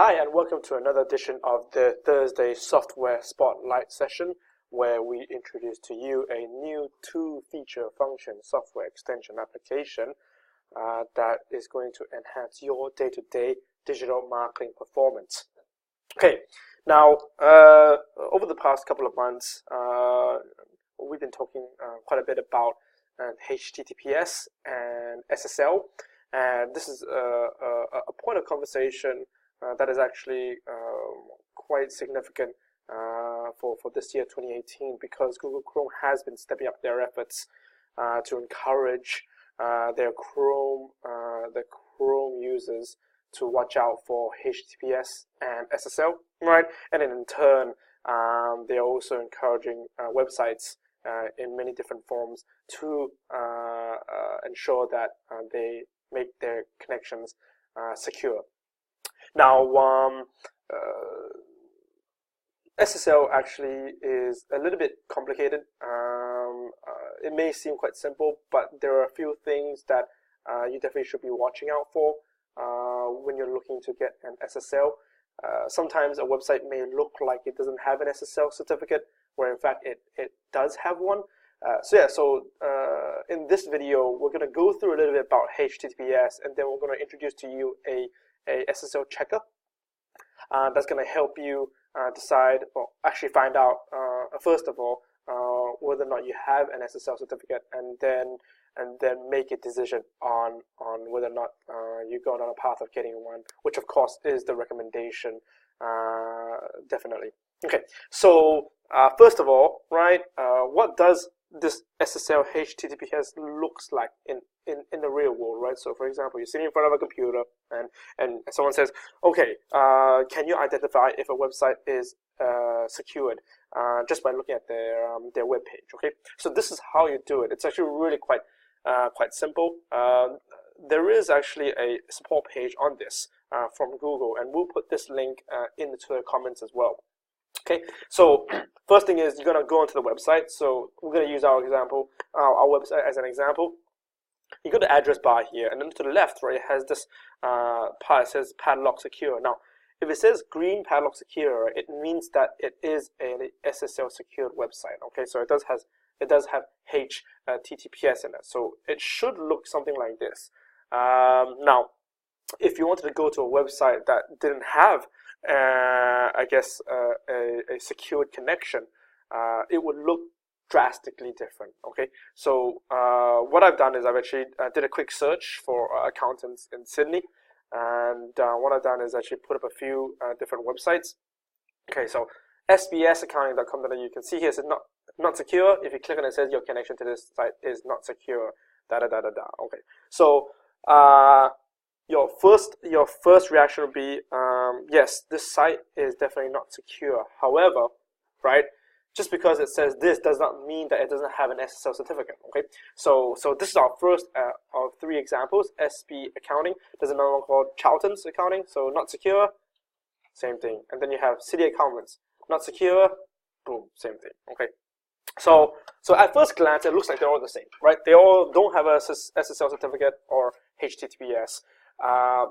Hi, and welcome to another edition of the Thursday Software Spotlight session, where we introduce to you a new two-feature function software extension application that is going to enhance your day-to-day digital marketing performance. Okay, now over the past couple of months, we've been talking quite a bit about HTTPS and SSL, and this is a point of conversation that is actually quite significant for this year 2018, because Google Chrome has been stepping up their efforts to encourage their Chrome users to watch out for HTTPS and SSL, right? And then in turn, they are also encouraging websites in many different forms to ensure that they make their connections secure. Now, SSL actually is a little bit complicated. It may seem quite simple, but there are a few things that you definitely should be watching out for when you're looking to get an SSL. Sometimes a website may look like it doesn't have an SSL certificate, where in fact it does have one. So in this video, we're going to go through a little bit about HTTPS, and then we're going to introduce to you a SSL checker that's going to help you decide, or actually find out, first of all, whether or not you have an SSL certificate, and then make a decision on whether or not you're going on a path of getting one, which of course is the recommendation, definitely. Okay, so first of all, right, what does this SSL HTTPS looks like in the real world, right? So for example, you're sitting in front of a computer and someone says, okay, can you identify if a website is secured just by looking at their web page? Okay, so this is how you do it. It's actually really quite simple. There is actually a support page on this from Google, and we'll put this link into the comments as well. Okay, so first thing is you're going to go onto the website. So we're going to use our example, our website as an example. You go to the address bar here, and then to the left, right, it has this part that says padlock secure. Now, if it says green padlock secure, it means that it is a SSL secured website. Okay, so it does have HTTPS in it, so it should look something like this. Now, if you wanted to go to a website that didn't have I guess a secured connection, it would look drastically different. Okay, so what I've done is I've actually did a quick search for accountants in Sydney, and what I've done is actually put up a few different websites. Okay, so sbsaccounting.com.au, you can see here it says not secure. If you click on it, it says your connection to this site is not secure. Okay, so your first reaction would be, yes, this site is definitely not secure. However, right, just because it says this does not mean that it doesn't have an SSL certificate. Okay, so this is our first of three examples. SB Accounting. There's another one called Charlton's Accounting, so not secure, same thing. And then you have City Accountants, not secure, boom, same thing. Okay, so at first glance it looks like they're all the same, right? They all don't have a SSL certificate or HTTPS.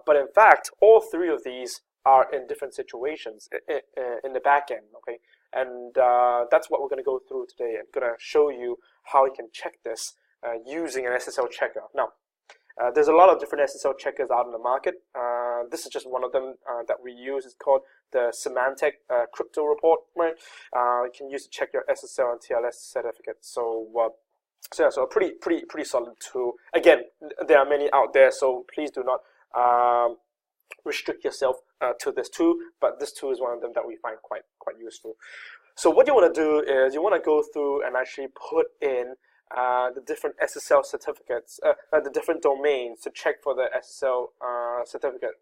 But in fact, all three of these are in different situations in the back end, okay? And that's what we're going to go through today. I'm going to show you how you can check this using an SSL checker. Now, there's a lot of different SSL checkers out in the market. This is just one of them that we use. It's called the Symantec Crypto Report, right? You can use to check your SSL and TLS certificates. So a pretty solid tool. Again, there are many out there, so please do not restrict yourself to this tool, but this tool is one of them that we find quite useful. So what you want to do is you want to go through and actually put in the different SSL certificates, the different domains to check for the SSL certificate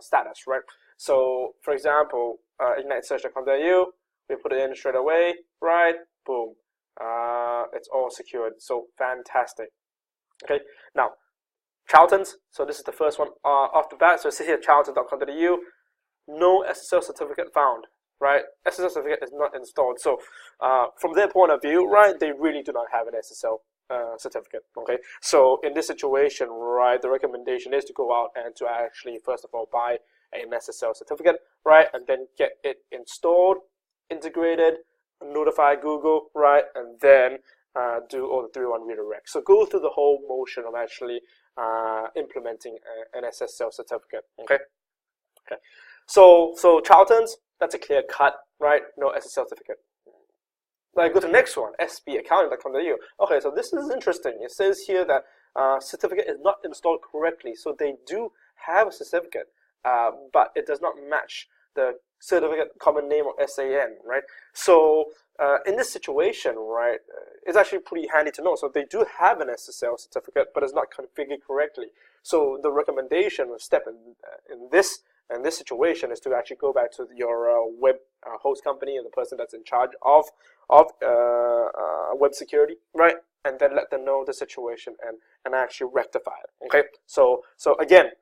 status, right? So for example, ignitesearch.com.au, we put it in straight away, right? Boom, it's all secured. So fantastic. Okay, now Charlton's, so this is the first one off the bat. So it says here charlton.com.au, no SSL certificate found, right? SSL certificate is not installed. So from their point of view, right, they really do not have an SSL certificate. Okay, so in this situation, right, the recommendation is to go out and to actually first of all buy an SSL certificate, right? And then get it installed, integrated, notify Google, right? And then do all the 301 redirect. So go through the whole motion of actually implementing an SSL certificate. Okay. So Charlton's, that's a clear cut, right? No SSL certificate. Go to the next one, sbaccounting.com.au. Okay, so this is interesting. It says here that certificate is not installed correctly. So they do have a certificate, but it does not match the certificate common name or SAN, right? So in this situation, right, it's actually pretty handy to know. So they do have an SSL certificate, but it's not configured correctly. So the recommendation or step in this situation is to actually go back to your web host company and the person that's in charge of web security, right? And then let them know the situation and actually rectify it. Okay, so again,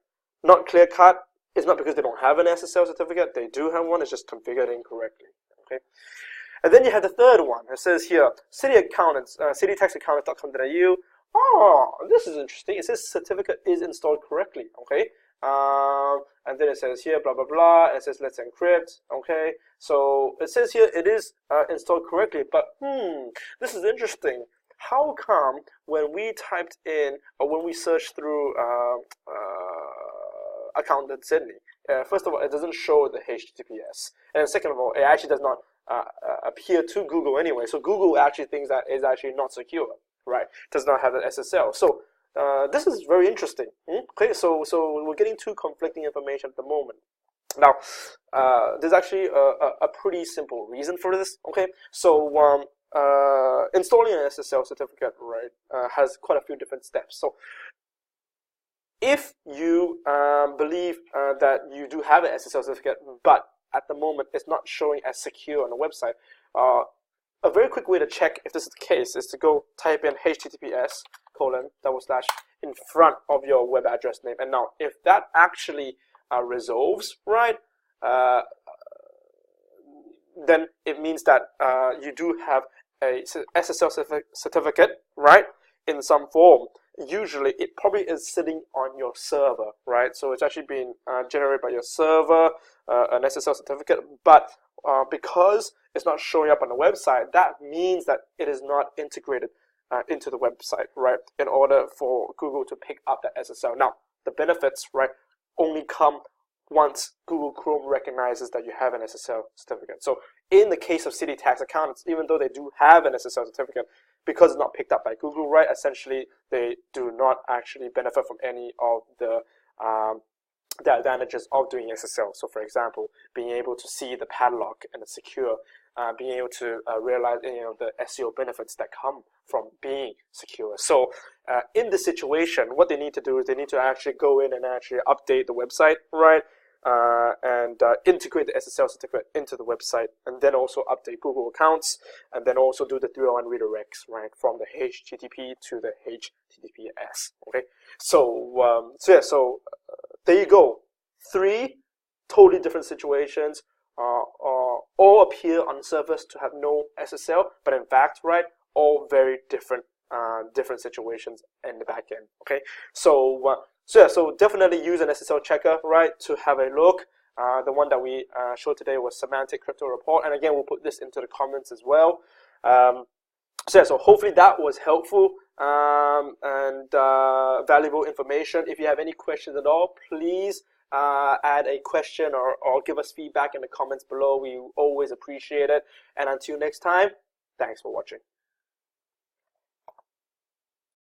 not clear cut. It's not because they don't have an SSL certificate. They do have one. It's just configured incorrectly. Okay, and then you have the third one. It says here, citytaxaccountants.com.au. Oh, this is interesting. It says certificate is installed correctly. Okay. And then it says here blah blah blah. It says let's encrypt. Okay, so it says here it is installed correctly, but this is interesting. How come when we typed in or when we searched through Accountant Sydney, first of all, it doesn't show the HTTPS, and second of all, it actually does not appear to Google anyway. So Google actually thinks that it's actually not secure, right? Does not have an SSL. So this is very interesting. Okay, so we're getting two conflicting information at the moment. Now, there's actually a pretty simple reason for this. Okay, so installing an SSL certificate, right, has quite a few different steps. So if you believe that you do have an SSL certificate, but at the moment it's not showing as secure on the website, a very quick way to check if this is the case is to go type in HTTPS : in front of your web address name. And now, if that actually resolves, right, then it means that you do have a SSL certificate, right, in some form. Usually, it probably is sitting on your server, right? So it's actually being generated by your server, an SSL certificate, but because it's not showing up on the website, that means that it is not integrated into the website, right, in order for Google to pick up that SSL. Now, the benefits, right, only come once Google Chrome recognizes that you have an SSL certificate. So in the case of City Tax Accountants, even though they do have an SSL certificate, because it's not picked up by Google, right, essentially they do not actually benefit from any of the advantages of doing SSL. So for example, being able to see the padlock and it's secure, being able to realize the SEO benefits that come from being secure. So in this situation, what they need to do is they need to actually go in and actually update the website, right, and integrate the SSL certificate into the website, and then also update Google accounts, and then also do the 301 redirects, right, from the HTTP to the HTTPS. Okay, so there you go. 3 totally different situations all appear on the surface to have no SSL, but in fact, right, all very different situations in the back end. Okay, so definitely use an SSL checker, right, to have a look. The one that we showed today was Semantic Crypto Report, and again, we'll put this into the comments as well. So hopefully that was helpful and valuable information. If you have any questions at all, please add a question or give us feedback in the comments below. We always appreciate it. And until next time, thanks for watching.